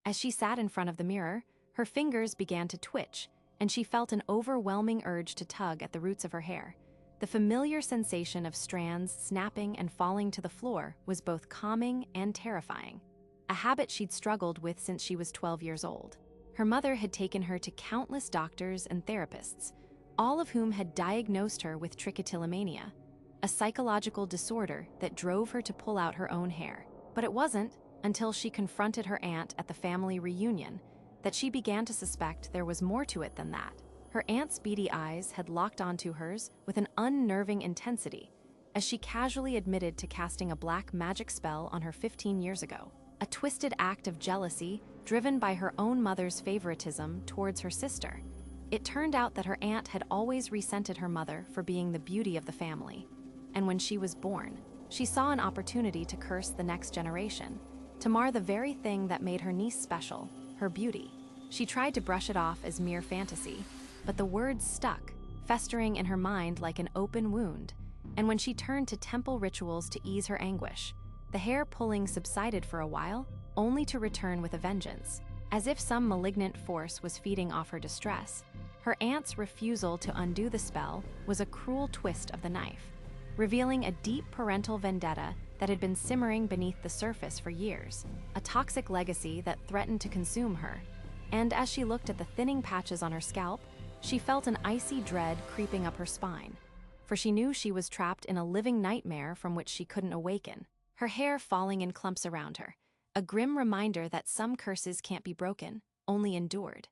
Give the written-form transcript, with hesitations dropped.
As she sat in front of the mirror, her fingers began to twitch, and she felt an overwhelming urge to tug at the roots of her hair. The familiar sensation of strands snapping and falling to the floor was both calming and terrifying, a habit she'd struggled with since she was 12 years old. Her mother had taken her to countless doctors and therapists, all of whom had diagnosed her with trichotillomania, a psychological disorder that drove her to pull out her own hair. But it wasn't until she confronted her aunt at the family reunion that she began to suspect there was more to it than that. Her aunt's beady eyes had locked onto hers with an unnerving intensity as she casually admitted to casting a black magic spell on her 15 years ago, a twisted act of jealousy driven by her own mother's favoritism towards her sister. It turned out that her aunt had always resented her mother for being the beauty of the family, and when she was born, she saw an opportunity to curse the next generation, to mar the very thing that made her niece special, her beauty. She tried to brush it off as mere fantasy, but the words stuck, festering in her mind like an open wound, and when she turned to temple rituals to ease her anguish, the hair pulling subsided for a while, only to return with a vengeance. As if some malignant force was feeding off her distress, her aunt's refusal to undo the spell was a cruel twist of the knife, revealing a deep parental vendetta that had been simmering beneath the surface for years, a toxic legacy that threatened to consume her. And as she looked at the thinning patches on her scalp, she felt an icy dread creeping up her spine, for she knew she was trapped in a living nightmare from which she couldn't awaken, her hair falling in clumps around her, a grim reminder that some curses can't be broken, only endured.